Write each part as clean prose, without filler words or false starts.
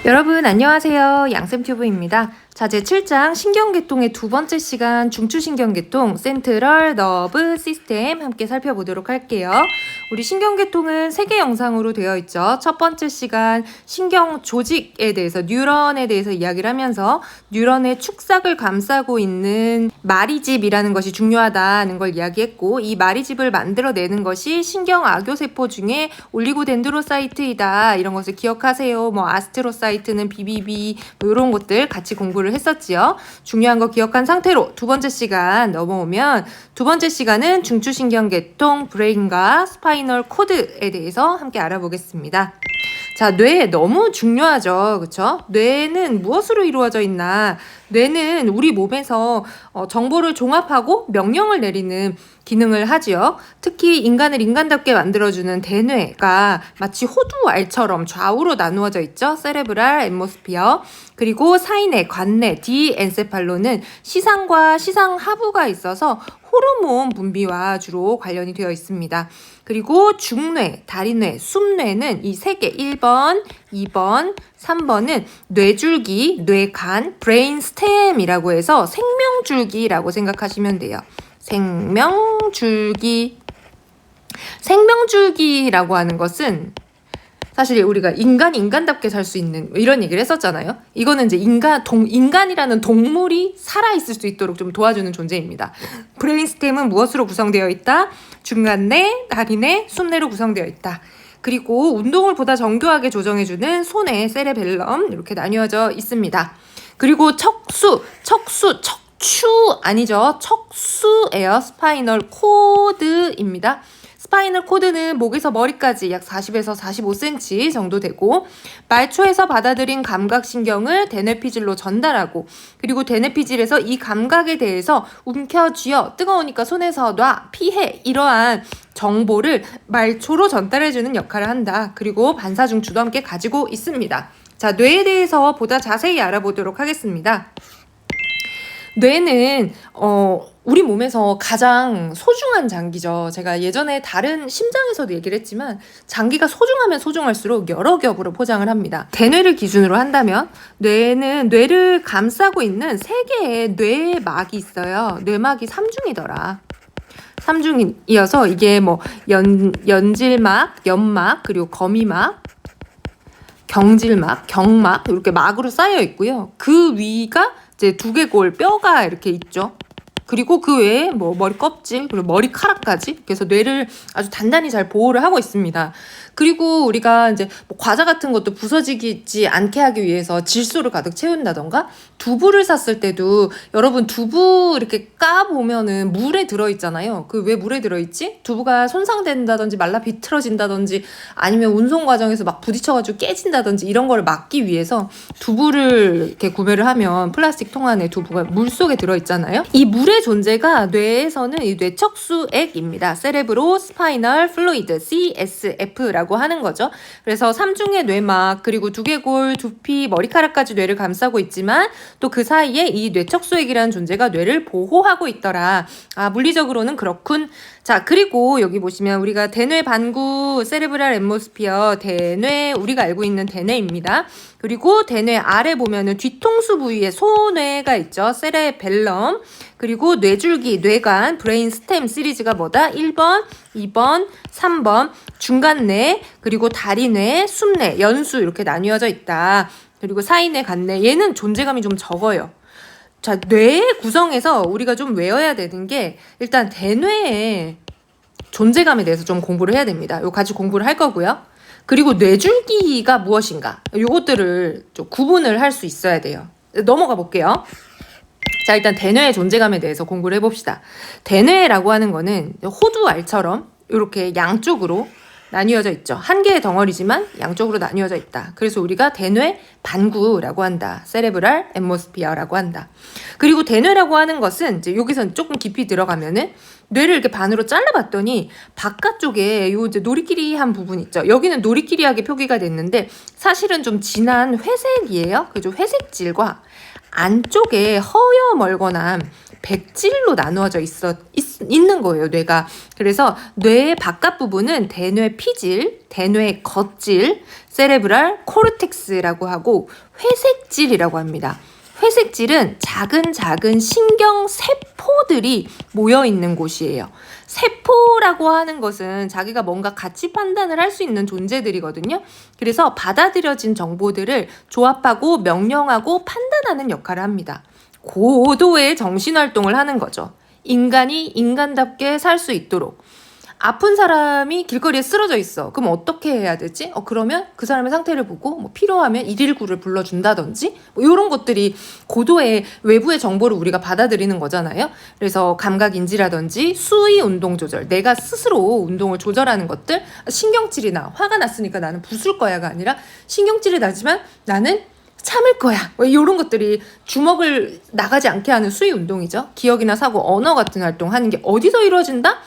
여러분 안녕하세요. 양쌤튜브입니다. 자, 제7장 신경계통의 두 번째 시간 중추신경계통 센트럴 너브 시스템 함께 살펴보도록 할게요. 우리 신경계통은 3개 영상으로 되어 있죠. 첫 번째 시간 신경 조직에 대해서 뉴런에 대해서 이야기를 하면서 뉴런의 축삭을 감싸고 있는 마리집이라는 것이 중요하다는 걸 이야기했고, 이 마리집을 만들어내는 것이 신경악교세포 중에 올리고덴드로사이트이다. 이런 것을 기억하세요. 뭐 아스트로사이트는 BBB 뭐 이런 것들 같이 공부를 했었지요. 중요한 거 기억한 상태로 두 번째 시간 넘어오면, 두 번째 시간은 중추신경계통 브레인과 스파이널 코드에 대해서 함께 알아보겠습니다. 자, 뇌 너무 중요하죠. 그쵸? 뇌는 무엇으로 이루어져 있나? 뇌는 우리 몸에서 정보를 종합하고 명령을 내리는 기능을 하지요. 특히 인간을 인간답게 만들어주는 대뇌가 마치 호두알처럼 좌우로 나누어져 있죠. 세레브랄, 앰모스피어. 그리고 사이뇌, 관뇌, 디엔세팔로는 시상과 시상하부가 있어서 호르몬 분비와 주로 관련이 되어 있습니다. 그리고 중뇌, 다리뇌, 숨뇌는 이 3개 1번, 2번, 3번은 뇌줄기, 뇌간, 브레인 스템이라고 해서 생명줄기라고 생각하시면 돼요. 생명줄기. 생명줄기라고 하는 것은 사실 우리가 인간답게 살 수 있는 이런 얘기를 했었잖아요. 이거는 이제 인간이라는 동물이 살아있을 수 있도록 좀 도와주는 존재입니다. 브레인스템은 무엇으로 구성되어 있다? 중간뇌, 다리뇌, 숨뇌로 구성되어 있다. 그리고 운동을 보다 정교하게 조정해주는 손의 세레벨럼 이렇게 나뉘어져 있습니다. 그리고 척추 아니죠. 척수예요. 스파이널 코드입니다. 스파이널 코드는 목에서 머리까지 약 40에서 45cm 정도 되고, 말초에서 받아들인 감각신경을 대뇌피질로 전달하고, 그리고 대뇌피질에서 이 감각에 대해서 움켜쥐어 뜨거우니까 손에서 놔, 피해, 이러한 정보를 말초로 전달해주는 역할을 한다. 그리고 반사중추도 함께 가지고 있습니다. 자, 뇌에 대해서 보다 자세히 알아보도록 하겠습니다. 뇌는 우리 몸에서 가장 소중한 장기죠. 제가 예전에 다른 심장에서도 얘기를 했지만, 장기가 소중하면 소중할수록 여러 겹으로 포장을 합니다. 대뇌를 기준으로 한다면 뇌는 뇌를 감싸고 있는 3개의 뇌막이 있어요. 뇌막이 3중이더라. 3중이어서 이게 뭐 연질막, 연막, 그리고 거미막, 경질막, 경막 이렇게 막으로 쌓여 있고요. 그 위가 이제 두개골 뼈가 이렇게 있죠. 그리고 그 외에 뭐 머리 껍질, 그리고 머리카락까지. 그래서 뇌를 아주 단단히 잘 보호를 하고 있습니다. 그리고 우리가 이제 뭐 과자 같은 것도 부서지지 않게 하기 위해서 질소를 가득 채운다던가, 두부를 샀을 때도 여러분 두부 이렇게 까보면은 물에 들어있잖아요. 그 왜 물에 들어있지? 두부가 손상된다든지 말라 비틀어진다든지 아니면 운송 과정에서 막 부딪혀가지고 깨진다든지 이런 걸 막기 위해서 두부를 이렇게 구매를 하면 플라스틱 통 안에 두부가 물 속에 들어있잖아요. 이 물의 존재가 뇌에서는 이 뇌척수액입니다. 세레브로 스파이널 플루이드 CSF라고 하는 거죠. 그래서 3중의 뇌막, 그리고 두개골, 두피, 머리카락까지 뇌를 감싸고 있지만 또 그 사이에 이 뇌척수액이라는 존재가 뇌를 보호하고 있더라. 아, 물리적으로는 그렇군. 자, 그리고 여기 보시면 우리가 대뇌 반구, 세레브랄 앰모스피어, 대뇌, 우리가 알고 있는 대뇌입니다. 그리고 대뇌 아래 보면은 뒤통수 부위에 소뇌가 있죠. 세레벨럼. 그리고 뇌줄기, 뇌간, 브레인 스템 시리즈가 뭐다? 1번, 2번, 3번, 중간뇌, 그리고 다리뇌, 숨뇌, 연수 이렇게 나뉘어져 있다. 그리고 사이뇌, 간뇌. 얘는 존재감이 좀 적어요. 자, 뇌의 구성에서 우리가 좀 외워야 되는 게, 일단 대뇌의 존재감에 대해서 좀 공부를 해야 됩니다. 이거 같이 공부를 할 거고요. 그리고 뇌줄기가 무엇인가, 요것들을 좀 구분을 할 수 있어야 돼요. 넘어가 볼게요. 자, 일단 대뇌의 존재감에 대해서 공부를 해봅시다. 대뇌라고 하는 거는 호두알처럼 이렇게 양쪽으로 나뉘어져 있죠. 한 개의 덩어리지만 양쪽으로 나뉘어져 있다. 그래서 우리가 대뇌 반구라고 한다. 세레브랄 앰모스피어라고 한다. 그리고 대뇌라고 하는 것은 이제 여기서 조금 깊이 들어가면은 뇌를 이렇게 반으로 잘라봤더니 바깥쪽에 요 이제 노리끼리한 부분 있죠. 여기는 노리끼리하게 표기가 됐는데 사실은 좀 진한 회색이에요. 그죠? 회색질과 안쪽에 허여 멀거나 백질로 나누어져 있는 거예요, 뇌가. 그래서 뇌의 바깥 부분은 대뇌 피질, 대뇌 겉질, 세레브랄 코르텍스라고 하고 회색질이라고 합니다. 회색질은 작은 신경 세포들이 모여 있는 곳이에요. 세포라고 하는 것은 자기가 뭔가 가치 판단을 할 수 있는 존재들이거든요. 그래서 받아들여진 정보들을 조합하고 명령하고 판단하는 역할을 합니다. 고도의 정신활동을 하는 거죠. 인간이 인간답게 살 수 있도록. 아픈 사람이 길거리에 쓰러져 있어. 그럼 어떻게 해야 되지? 그러면 그 사람의 상태를 보고 뭐 필요하면 119를 불러준다든지 뭐 이런 것들이 고도의 외부의 정보를 우리가 받아들이는 거잖아요. 그래서 감각인지라든지 수의 운동 조절, 내가 스스로 운동을 조절하는 것들, 신경질이 나. 화가 났으니까 나는 부술 거야가 아니라 신경질이 나지만 나는 참을 거야. 이런 것들이 주먹을 나가지 않게 하는 수의 운동이죠. 기억이나 사고, 언어 같은 활동하는 게 어디서 이루어진다?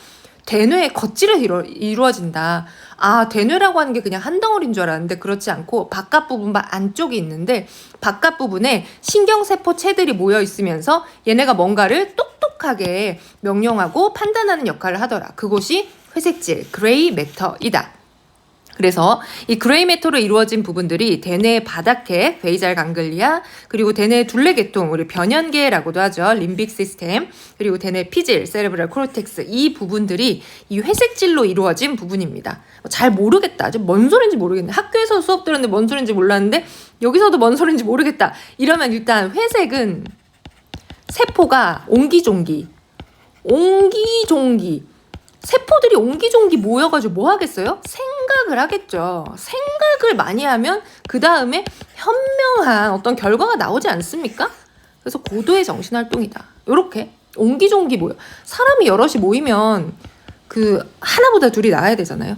대뇌의 겉질에 이루어진다. 대뇌라고 하는 게 그냥 한 덩어리인 줄 알았는데 그렇지 않고 바깥 부분과 안쪽이 있는데 바깥 부분에 신경세포체들이 모여 있으면서 얘네가 뭔가를 똑똑하게 명령하고 판단하는 역할을 하더라. 그곳이 회색질, 그레이 매터이다. 그래서 이 그레이 매터로 이루어진 부분들이 대뇌 바닥계, 베이잘 강글리아, 그리고 대뇌 둘레계통, 우리 변연계라고도 하죠. 림빅 시스템, 그리고 대뇌 피질, 세레브랄 코르텍스, 이 부분들이 이 회색질로 이루어진 부분입니다. 잘 모르겠다. 뭔 소린지 모르겠네. 학교에서 수업 들었는데 뭔 소린지 몰랐는데 여기서도 뭔 소린지 모르겠다. 이러면 일단 회색은 세포가 옹기종기. 세포들이 옹기종기 모여가지고 뭐 하겠어요? 생각을 하겠죠. 생각을 많이 하면 그 다음에 현명한 어떤 결과가 나오지 않습니까? 그래서 고도의 정신활동이다. 이렇게 옹기종기 모여. 사람이 여럿이 모이면 그 하나보다 둘이 나아야 되잖아요.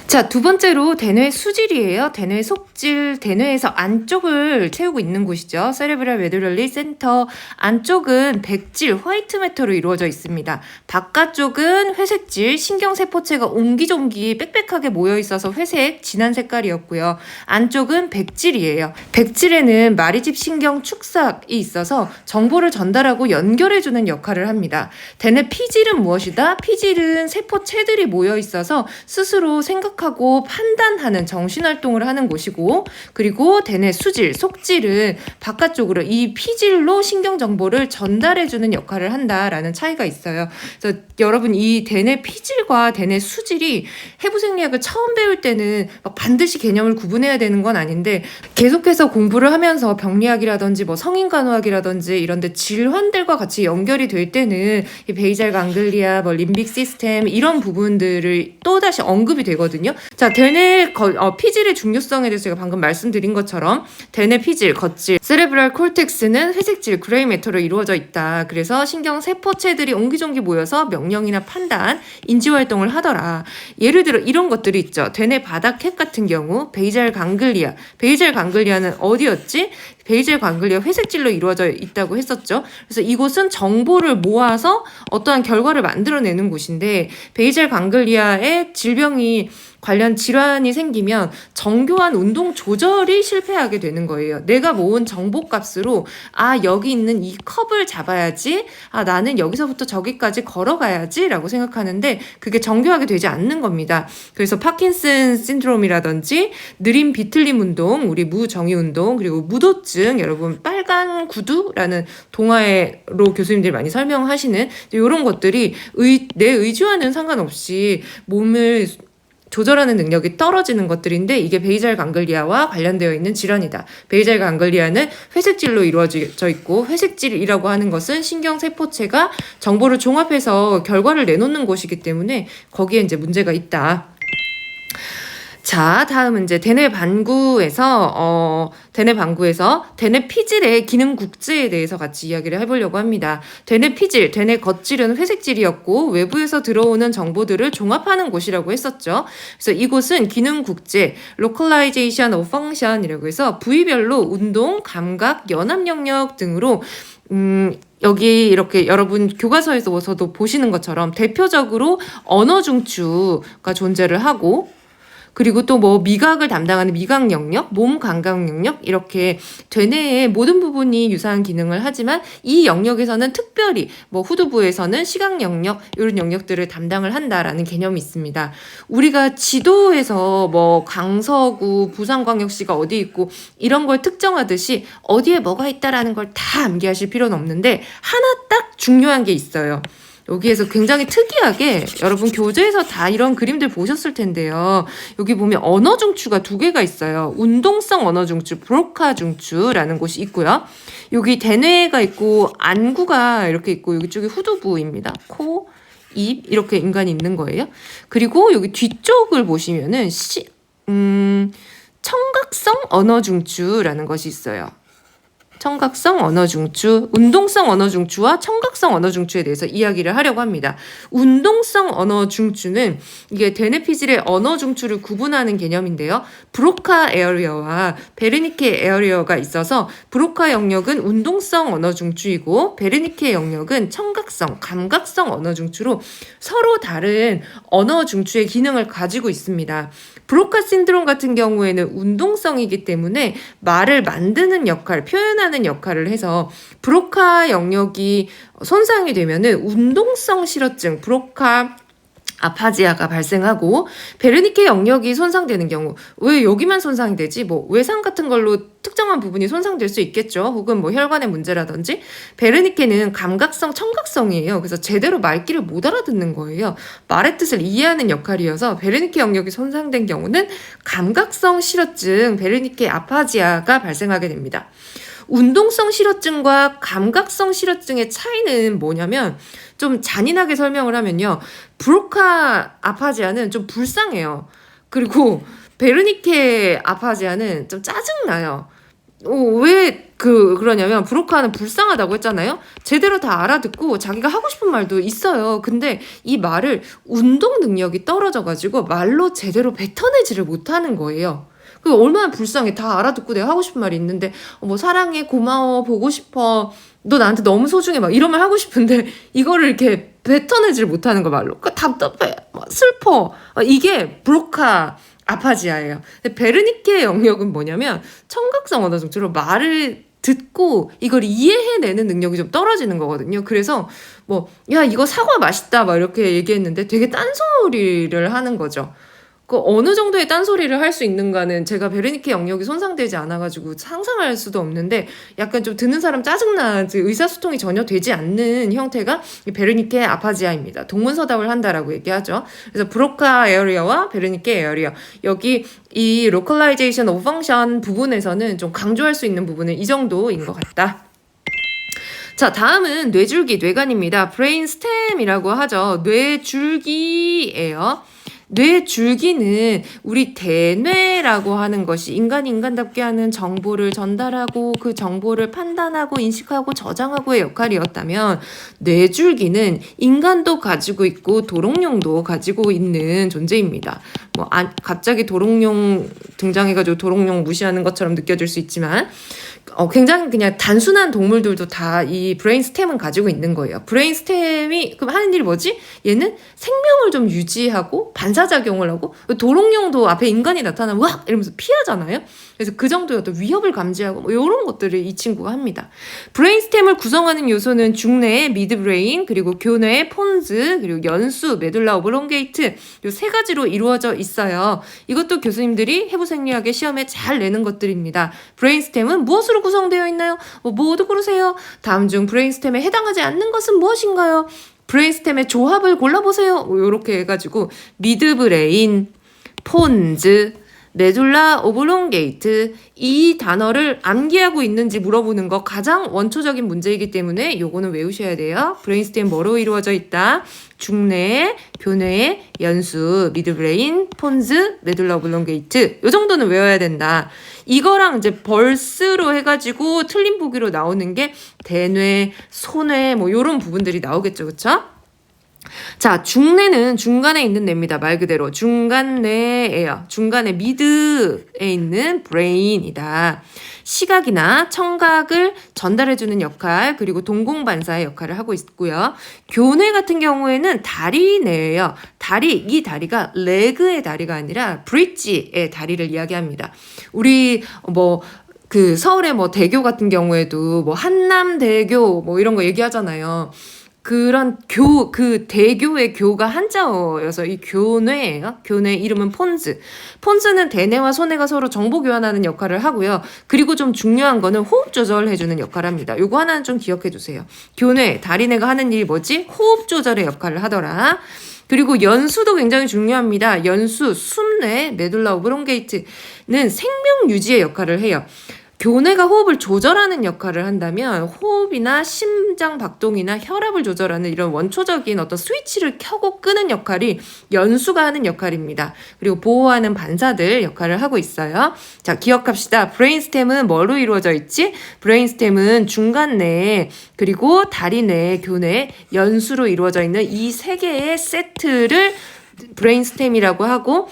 자, 두 번째로 대뇌 수질이에요. 대뇌 속질, 대뇌에서 안쪽을 채우고 있는 곳이죠. 세레브랄 메듈리 센터. 안쪽은 백질, 화이트 매터로 이루어져 있습니다. 바깥쪽은 회색질, 신경세포체가 옹기종기 빽빽하게 모여 있어서 회색, 진한 색깔이었고요. 안쪽은 백질이에요. 백질에는 마리집 신경 축삭이 있어서 정보를 전달하고 연결해주는 역할을 합니다. 대뇌 피질은 무엇이다? 피질은 세포체들이 모여 있어서 스스로 생각하고 판단하는 정신활동을 하는 곳이고, 그리고 대뇌 수질, 속질은 바깥쪽으로 이 피질로 신경정보를 전달해주는 역할을 한다라는 차이가 있어요. 그래서 여러분 이 대뇌 피질과 대뇌 수질이 해부생리학을 처음 배울 때는 막 반드시 개념을 구분해야 되는 건 아닌데 계속해서 공부를 하면서 병리학이라든지 뭐 성인간호학이라든지 이런데 질환들과 같이 연결이 될 때는 이 베이잘 강글리아, 뭐 림빅 시스템 이런 부분들을 또다시 언급이 되거든요. 자, 대뇌 피질의 중요성에 대해서 제가 방금 말씀드린 것처럼 대뇌 피질, 겉질, 세레브랄 콜텍스는 회색질, 그레이 매터로 이루어져 있다. 그래서 신경 세포체들이 옹기종기 모여서 명령이나 판단, 인지활동을 하더라. 예를 들어 이런 것들이 있죠. 대뇌 바닥핵 같은 경우 베이잘 강글리아. 베이잘 강글리아는 어디였지? 베이잘 강글리아 회색질로 이루어져 있다고 했었죠. 그래서 이곳은 정보를 모아서 어떠한 결과를 만들어내는 곳인데 베이잘 강글리아의 질병이 관련 질환이 생기면 정교한 운동 조절이 실패하게 되는 거예요. 내가 모은 정보값으로 여기 있는 이 컵을 잡아야지, 나는 여기서부터 저기까지 걸어가야지 라고 생각하는데 그게 정교하게 되지 않는 겁니다. 그래서 파킨슨 신드롬이라든지 느림 비틀림 운동, 우리 무정의 운동, 그리고 무도증, 여러분 빨간 구두라는 동화로 교수님들이 많이 설명하시는 이런 것들이 내 의지와는 상관없이 몸을 조절하는 능력이 떨어지는 것들인데 이게 베이잘 강글리아와 관련되어 있는 질환이다. 베이잘 강글리아는 회색질로 이루어져 있고 회색질이라고 하는 것은 신경세포체가 정보를 종합해서 결과를 내놓는 곳이기 때문에 거기에 이제 문제가 있다. 자, 다음은 이제 대뇌 반구에서 대뇌 피질의 기능 국제에 대해서 같이 이야기를 해보려고 합니다. 대뇌 피질, 대뇌 겉질은 회색질이었고 외부에서 들어오는 정보들을 종합하는 곳이라고 했었죠. 그래서 이곳은 기능 국제, localization of function이라고 해서 부위별로 운동, 감각, 연합 영역 등으로 여기 이렇게 여러분 교과서에서도 보시는 것처럼 대표적으로 언어 중추가 존재를 하고 그리고 또 뭐 미각을 담당하는 미각 영역, 몸 감각 영역, 이렇게 되뇌의 모든 부분이 유사한 기능을 하지만 이 영역에서는 특별히 뭐 후두부에서는 시각 영역, 이런 영역들을 담당을 한다라는 개념이 있습니다. 우리가 지도에서 뭐 강서구, 부산광역시가 어디 있고 이런 걸 특정하듯이 어디에 뭐가 있다라는 걸 다 암기하실 필요는 없는데 하나 딱 중요한 게 있어요. 여기에서 굉장히 특이하게 여러분 교재에서 다 이런 그림들 보셨을 텐데요. 여기 보면 언어 중추가 두 개가 있어요. 운동성 언어 중추, 브로카 중추라는 곳이 있고요. 여기 대뇌가 있고 안구가 이렇게 있고 여기 쪽이 후두부입니다. 코, 입 이렇게 인간이 있는 거예요. 그리고 여기 뒤쪽을 보시면은 청각성 언어 중추라는 것이 있어요. 청각성 언어 중추, 운동성 언어 중추와 청각성 언어 중추에 대해서 이야기를 하려고 합니다. 운동성 언어 중추는 이게 대뇌피질의 언어 중추를 구분하는 개념인데요. 브로카 에어리어와 베르니케 에어리어가 있어서 브로카 영역은 운동성 언어 중추이고 베르니케 영역은 청각성, 감각성 언어 중추로 서로 다른 언어 중추의 기능을 가지고 있습니다. 브로카 신드롬 같은 경우에는 운동성이기 때문에 말을 만드는 역할, 표현하는 역할을 해서 브로카 영역이 손상이 되면은 운동성 실어증, 브로카 아파지아가 발생하고 베르니케 영역이 손상되는 경우 왜 여기만 손상이 되지? 뭐 외상 같은 걸로 특정한 부분이 손상될 수 있겠죠. 혹은 뭐 혈관의 문제라든지 베르니케는 감각성, 청각성이에요. 그래서 제대로 말귀를 못 알아듣는 거예요. 말의 뜻을 이해하는 역할이어서 베르니케 영역이 손상된 경우는 감각성 실어증, 베르니케 아파지아가 발생하게 됩니다. 운동성 실어증과 감각성 실어증의 차이는 뭐냐면 좀 잔인하게 설명을 하면요. 브로카 아파지아는 좀 불쌍해요. 그리고 베르니케 아파지아는 좀 짜증나요. 왜 그러냐면 브로카는 불쌍하다고 했잖아요. 제대로 다 알아듣고 자기가 하고 싶은 말도 있어요. 근데 이 말을 운동 능력이 떨어져가지고 말로 제대로 뱉어내지를 못하는 거예요. 그 얼마나 불쌍해. 다 알아듣고 내가 하고 싶은 말이 있는데 뭐 사랑해, 고마워, 보고 싶어, 너 나한테 너무 소중해 막 이런 말 하고 싶은데 이거를 이렇게 뱉어내지를 못하는 거 말로. 그 답답해, 슬퍼. 이게 브로카 아파지아예요. 근데 베르니케 영역은 뭐냐면 청각성 언어 중추로 말을 듣고 이걸 이해해내는 능력이 좀 떨어지는 거거든요. 그래서 뭐 야 이거 사과 맛있다 막 이렇게 얘기했는데 되게 딴소리를 하는 거죠. 그 어느 정도의 딴소리를 할 수 있는가는 제가 베르니케 영역이 손상되지 않아가지고 상상할 수도 없는데 약간 좀 듣는 사람 짜증나 의사소통이 전혀 되지 않는 형태가 베르니케 아파지아입니다. 동문서답을 한다라고 얘기하죠. 그래서 브로카 에어리어와 베르니케 에어리어 여기 이 localization of function 부분에서는 좀 강조할 수 있는 부분은 이 정도인 것 같다. 자, 다음은 뇌줄기, 뇌관입니다. 브레인스템이라고 하죠. 뇌줄기예요. 뇌줄기는 우리 대뇌라고 하는 것이 인간이 인간답게 하는 정보를 전달하고 그 정보를 판단하고 인식하고 저장하고의 역할이었다면 뇌줄기는 인간도 가지고 있고 도롱뇽도 가지고 있는 존재입니다. 갑자기 도롱뇽 등장해가지고 도롱뇽 무시하는 것처럼 느껴질 수 있지만 굉장히 그냥 단순한 동물들도 다 이 브레인스템은 가지고 있는 거예요. 브레인스템이 그럼 하는 일이 뭐지? 얘는 생명을 좀 유지하고 반사작용을 하고 도롱뇽도 앞에 인간이 나타나면 와 이러면서 피하잖아요. 그래서 그 정도의 어떤 위협을 감지하고 뭐 이런 것들을 이 친구가 합니다. 브레인스템을 구성하는 요소는 중뇌의 미드브레인, 그리고 교뇌의 폰즈, 그리고 연수, 메둘라 오블롱게이트 이 세 가지로 이루어져 있어요. 이것도 교수님들이 해부생리학의 시험에 잘 내는 것들입니다. 브레인스템은 무엇으로 구성되어 있나요? 모두 고르세요. 다음 중 브레인스템에 해당하지 않는 것은 무엇인가요? 브레인스템의 조합을 골라보세요. 이렇게 해가지고 미드브레인, 폰즈, 메둘라 오블롱게이트 이 단어를 암기하고 있는지 물어보는 거 가장 원초적인 문제이기 때문에 요거는 외우셔야 돼요. 브레인스템 뭐로 이루어져 있다? 중뇌, 교뇌, 연수, 미드브레인, 폰즈, 메둘라 오블롱게이트 요 정도는 외워야 된다. 이거랑 이제 벌스로 해가지고 틀린 보기로 나오는 게 대뇌, 소뇌 뭐 요런 부분들이 나오겠죠. 그쵸? 자, 중뇌는 중간에 있는 뇌입니다. 말 그대로 중간뇌예요. 중간에 미드에 있는 브레인이다. 시각이나 청각을 전달해주는 역할, 그리고 동공반사의 역할을 하고 있고요. 교뇌 같은 경우에는 다리뇌예요. 이 다리가 레그의 다리가 아니라 브릿지의 다리를 이야기합니다. 우리 서울의 대교 같은 경우에도 한남대교 이런 거 얘기하잖아요. 그런 그 대교의 교가 한자어여서 이 교뇌예요. 교뇌 이름은 폰즈. 폰즈는 대뇌와 소뇌가 서로 정보 교환하는 역할을 하고요. 그리고 좀 중요한 거는 호흡 조절해주는 역할을 합니다. 요거 하나는 좀 기억해 주세요. 교뇌, 다리뇌가 하는 일이 뭐지? 호흡 조절의 역할을 하더라. 그리고 연수도 굉장히 중요합니다. 연수, 숨뇌, 메둘라 오브롱게이트는 생명 유지의 역할을 해요. 교뇌가 호흡을 조절하는 역할을 한다면 호흡이나 심장 박동이나 혈압을 조절하는 이런 원초적인 어떤 스위치를 켜고 끄는 역할이 연수가 하는 역할입니다. 그리고 보호하는 반사들 역할을 하고 있어요. 자, 기억합시다. 브레인스템은 뭐로 이루어져 있지? 브레인스템은 중간뇌, 그리고 다리뇌, 교뇌, 연수로 이루어져 있는 이 세 개의 세트를 브레인스템이라고 하고,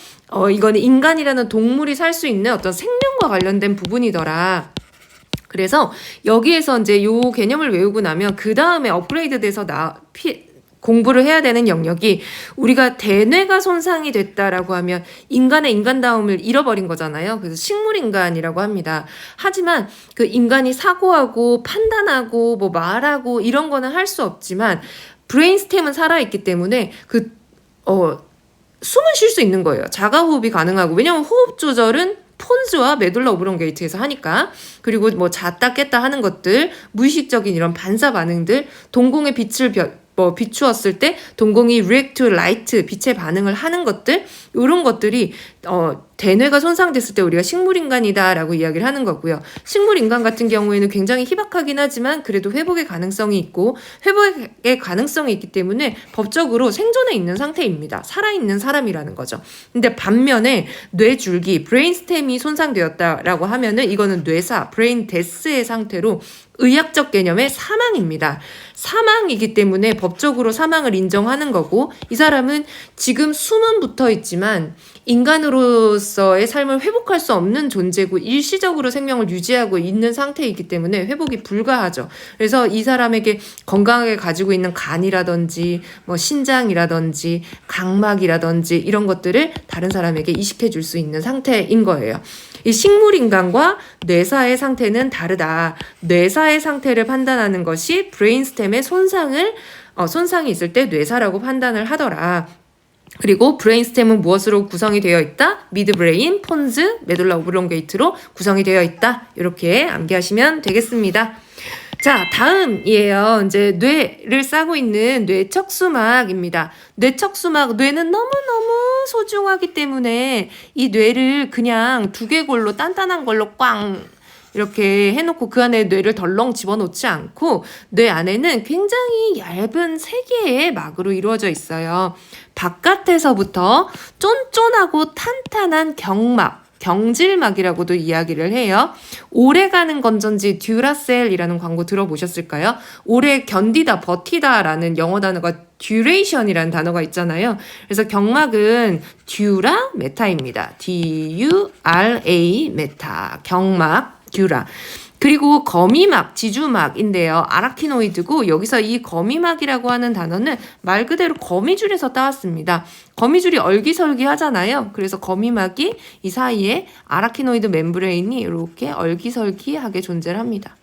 이거는 인간이라는 동물이 살 수 있는 어떤 생명과 관련된 부분이더라. 그래서 여기에서 이제 요 개념을 외우고 나면 그 다음에 업그레이드 돼서 공부를 해야 되는 영역이, 우리가 대뇌가 손상이 됐다라고 하면 인간의 인간다움을 잃어버린 거잖아요. 그래서 식물인간이라고 합니다. 하지만 그 인간이 사고하고 판단하고 말하고 이런 거는 할 수 없지만 브레인스템은 살아있기 때문에 숨을 쉴 수 있는 거예요. 자가호흡이 가능하고. 왜냐면 호흡 조절은 폰즈와 메둘라 오브롱게이트에서 하니까. 그리고 잤다 깼다 하는 것들, 무의식적인 이런 반사 반응들, 동공의 빛을 비추었을 때 동공이 react to light, 빛에 반응을 하는 것들, 이런 것들이 대뇌가 손상됐을 때 우리가 식물인간이다라고 이야기를 하는 거고요. 식물인간 같은 경우에는 굉장히 희박하긴 하지만 그래도 회복의 가능성이 있고, 회복의 가능성이 있기 때문에 법적으로 생존해 있는 상태입니다. 살아있는 사람이라는 거죠. 근데 반면에 뇌줄기, 브레인스템이 손상되었다라고 하면은 이거는 뇌사, 브레인 데스의 상태로 의학적 개념의 사망입니다. 사망이기 때문에 법적으로 사망을 인정하는 거고, 이 사람은 지금 숨은 붙어 있지만 인간으로서의 삶을 회복할 수 없는 존재고 일시적으로 생명을 유지하고 있는 상태이기 때문에 회복이 불가하죠. 그래서 이 사람에게 건강하게 가지고 있는 간이라든지 신장이라든지 각막이라든지 이런 것들을 다른 사람에게 이식해 줄 수 있는 상태인 거예요. 이 식물인간과 뇌사의 상태는 다르다. 뇌사의 상태를 판단하는 것이 브레인스템의 손상이 있을 때 뇌사라고 판단을 하더라. 그리고 브레인스템은 무엇으로 구성이 되어 있다? 미드브레인, 폰즈, 메둘라 오블롱게이트로 구성이 되어 있다. 이렇게 암기하시면 되겠습니다. 자, 다음이에요. 이제 뇌를 싸고 있는 뇌척수막입니다. 뇌척수막, 뇌는 너무너무 소중하기 때문에 이 뇌를 그냥 두개골로 단단한 걸로 꽝 이렇게 해놓고 그 안에 뇌를 덜렁 집어넣지 않고 뇌 안에는 굉장히 얇은 3개의 막으로 이루어져 있어요. 바깥에서부터 쫀쫀하고 탄탄한 경질막이라고도 이야기를 해요. 오래가는 건전지 듀라셀이라는 광고 들어보셨을까요? 오래 견디다, 버티다라는 영어 단어가 duration이라는 단어가 있잖아요. 그래서 경막은 듀라 메타입니다. D-U-R-A 메타, 경막, 듀라. 그리고 거미막, 지주막인데요. 아라키노이드고, 여기서 이 거미막이라고 하는 단어는 말 그대로 거미줄에서 따왔습니다. 거미줄이 얼기설기 하잖아요. 그래서 거미막이 이 사이에 아라키노이드 멤브레인이 이렇게 얼기설기하게 존재를 합니다.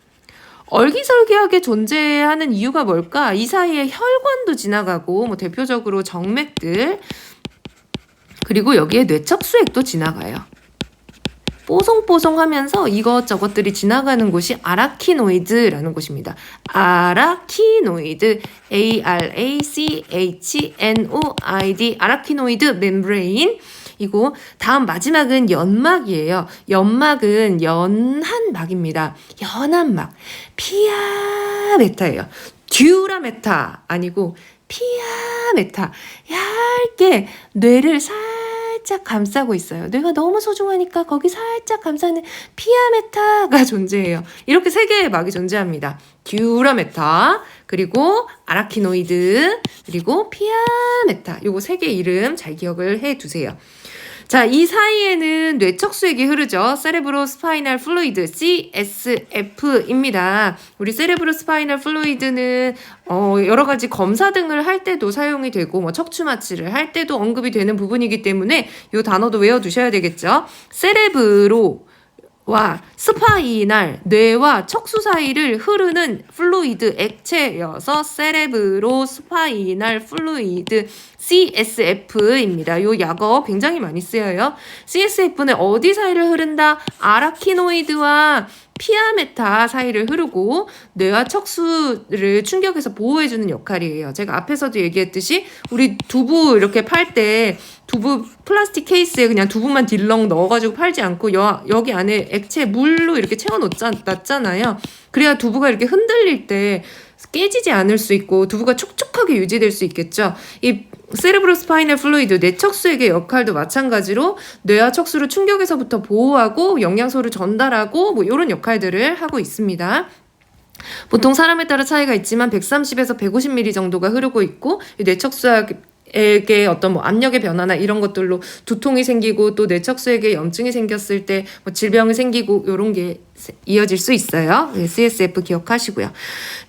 얼기설기하게 존재하는 이유가 뭘까? 이 사이에 혈관도 지나가고, 대표적으로 정맥들, 그리고 여기에 뇌척수액도 지나가요. 뽀송뽀송하면서 이것저것들이 지나가는 곳이 아라키노이드라는 곳입니다. 아라키노이드, A-R-A-C-H-N-O-I-D, 아라키노이드 멤브레인. 이고 다음 마지막은 연막이에요. 연막은 연한 막입니다. 연한 막. 피아메타예요. 듀라메타 아니고 피아메타. 얇게 뇌를 살짝 살짝 감싸고 있어요. 뇌가 너무 소중하니까 거기 살짝 감싸는 피아메타가 존재해요. 이렇게 세 개의 막이 존재합니다. 듀라메타, 그리고 아라키노이드, 그리고 피아메타. 요거 세 개 이름 잘 기억을 해 두세요. 자, 이 사이에는 뇌척수액이 흐르죠. 세레브로 스파이널 플루이드, CSF입니다. 우리 세레브로 스파이널 플루이드는 여러 가지 검사 등을 할 때도 사용이 되고 뭐 척추 마취를 할 때도 언급이 되는 부분이기 때문에 이 단어도 외워두셔야 되겠죠. 세레브로 와 스파이날, 뇌와 척수 사이를 흐르는 플루이드 액체여서 세레브로 스파이날 플루이드 CSF입니다. 요 약어 굉장히 많이 쓰여요. CSF는 어디 사이를 흐른다? 아라키노이드와 피아메타 사이를 흐르고 뇌와 척수를 충격해서 보호해주는 역할이에요. 제가 앞에서도 얘기했듯이 우리 두부 이렇게 팔 때 두부 플라스틱 케이스에 그냥 두부만 딜렁 넣어가지고 팔지 않고 여기 안에 액체 물로 이렇게 채워놨잖아요. 그래야 두부가 이렇게 흔들릴 때 깨지지 않을 수 있고 두부가 촉촉하게 유지될 수 있겠죠. 이 세레브로 스파이널 플루이드, 뇌척수액의 역할도 마찬가지로 뇌와 척수를 충격에서부터 보호하고 영양소를 전달하고 뭐 이런 역할들을 하고 있습니다. 보통 사람에 따라 차이가 있지만 130에서 150ml 정도가 흐르고 있고 뇌척수액의 어떤 뭐 압력의 변화나 이런 것들로 두통이 생기고 또 뇌척수액에 염증이 생겼을 때 뭐 질병이 생기고 이런 게 이어질 수 있어요. CSF 기억하시고요.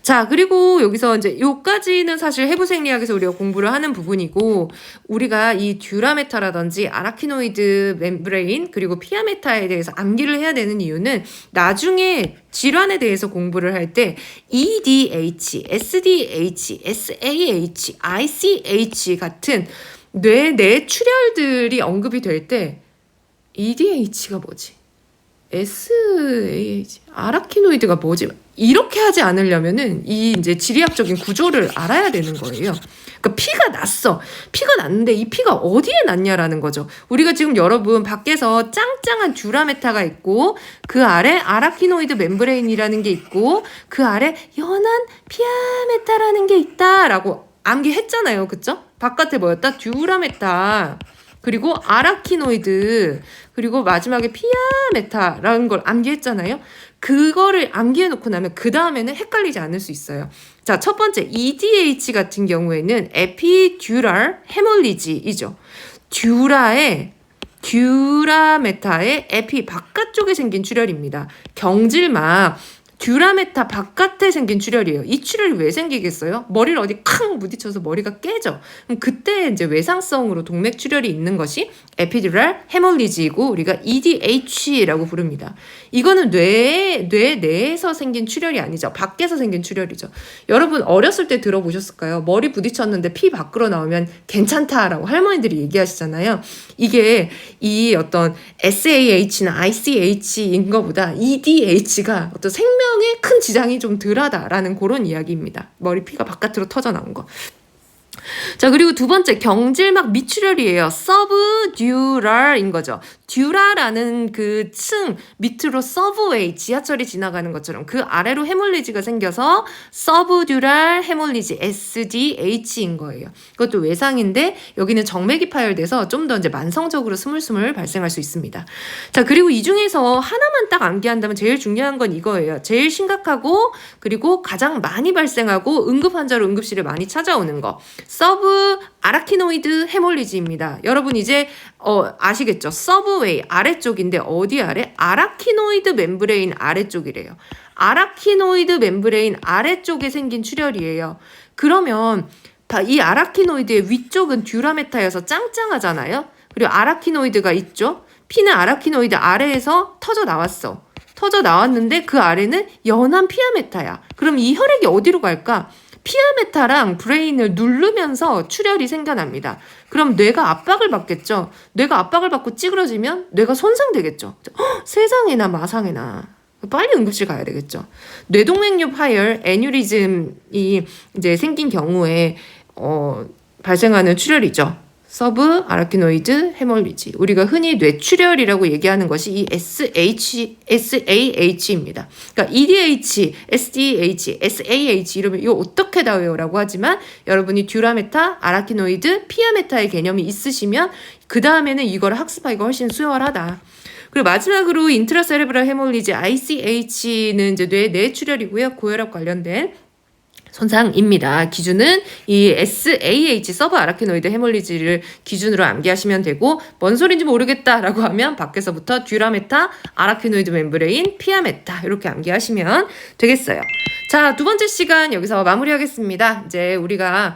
자, 그리고 여기서 이제 요까지는 사실 해부 생리학에서 우리가 공부를 하는 부분이고, 우리가 이 듀라메타라든지 아라키노이드 멤브레인 그리고 피아메타에 대해서 암기를 해야 되는 이유는 나중에 질환에 대해서 공부를 할 때 EDH, SDH, SAH, ICH 같은 뇌 출혈들이 언급이 될 때 EDH가 뭐지? SAH, 아라키노이드가 뭐지? 이렇게 하지 않으려면은 이 이제 지리학적인 구조를 알아야 되는 거예요. 그러니까 피가 났어. 피가 났는데 이 피가 어디에 났냐라는 거죠. 우리가 지금 여러분 밖에서 짱짱한 듀라메타가 있고 그 아래 아라키노이드 멤브레인이라는 게 있고 그 아래 연한 피아메타라는 게 있다라고 암기했잖아요. 그쵸? 바깥에 뭐였다? 듀라메타. 그리고 아라키노이드, 그리고 마지막에 피아메타라는 걸 암기했잖아요. 그거를 암기해놓고 나면 그 다음에는 헷갈리지 않을 수 있어요. 자, 첫 번째 EDH 같은 경우에는 에피듀랄 헤몰리지이죠. 듀라메타의 에피 바깥쪽에 생긴 출혈입니다. 경질막 듀라메타 바깥에 생긴 출혈이에요. 이 출혈이 왜 생기겠어요? 머리를 어디 쾅 부딪혀서 머리가 깨져. 그럼 그때 이제 외상성으로 동맥 출혈이 있는 것이 에피듀랄 헤몰리지이고 우리가 EDH라고 부릅니다. 이거는 뇌 내에서 생긴 출혈이 아니죠. 밖에서 생긴 출혈이죠. 여러분 어렸을 때 들어보셨을까요? 머리 부딪혔는데 피 밖으로 나오면 괜찮다라고 할머니들이 얘기하시잖아요. 이게 이 어떤 SAH나 ICH인 것보다 EDH가 어떤 생명에 큰 지장이 좀 덜하다라는 그런 이야기입니다. 머리 피가 바깥으로 터져 나온 거. 자, 그리고 두 번째 경질막 미출혈이에요. 서브듀랄인 거죠. 듀라라는 그 층 밑으로 서브웨이 지하철이 지나가는 것처럼 그 아래로 헤몰리지가 생겨서 서브듀랄 헤몰리지 SDH인 거예요. 그것도 외상인데 여기는 정맥이 파열돼서 좀 더 이제 만성적으로 스물스물 발생할 수 있습니다. 자, 그리고 이 중에서 하나만 딱 암기한다면 제일 중요한 건 이거예요. 제일 심각하고 그리고 가장 많이 발생하고 응급 환자로 응급실에 많이 찾아오는 거. 서브 아라키노이드 헤몰리지입니다. 여러분 이제 아시겠죠? 서브웨이 아래쪽인데 어디 아래? 아라키노이드 멤브레인 아래쪽이래요. 아라키노이드 멤브레인 아래쪽에 생긴 출혈이에요. 그러면 이 아라키노이드의 위쪽은 듀라메타여서 짱짱하잖아요. 그리고 아라키노이드가 있죠. 피는 아라키노이드 아래에서 터져 나왔어. 터져 나왔는데 그 아래는 연한 피아메타야. 그럼 이 혈액이 어디로 갈까? 피아메타랑 브레인을 누르면서 출혈이 생겨납니다. 그럼 뇌가 압박을 받겠죠. 뇌가 압박을 받고 찌그러지면 뇌가 손상되겠죠. 세상에나 마상에나. 빨리 응급실 가야 되겠죠. 뇌동맥류 파열, 애뉴리즘이 이제 생긴 경우에 발생하는 출혈이죠. 서브 아라키노이드 헤몰리지. 우리가 흔히 뇌출혈이라고 얘기하는 것이 이 SAH입니다. 그러니까 EDH, SDH, SAH 이러면 이거 어떻게 다 외우라고 하지만 여러분이 듀라메타, 아라키노이드, 피아메타의 개념이 있으시면 그 다음에는 이거를 학습하기가 훨씬 수월하다. 그리고 마지막으로 인트라세레브랄 헤몰리지 ICH는 이제 뇌 뇌출혈이고요. 고혈압 관련된 손상입니다. 기준은 이 SAH 서브 아라키노이드 헤몰리지를 기준으로 암기하시면 되고 뭔 소린지 모르겠다라고 하면 밖에서부터 듀라메타, 아라키노이드 멤브레인, 피아메타 이렇게 암기하시면 되겠어요. 자, 두 번째 시간 여기서 마무리하겠습니다. 이제 우리가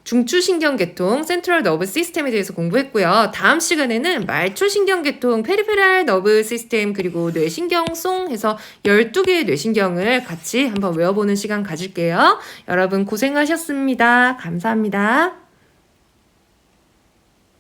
중추신경계통 센트럴 너브 시스템에 대해서 공부했고요. 다음 시간에는 말초신경계통 페리페랄 너브 시스템 그리고 뇌신경송 해서 12개의 뇌신경을 같이 한번 외워보는 시간 가질게요. 여러분 고생하셨습니다. 감사합니다.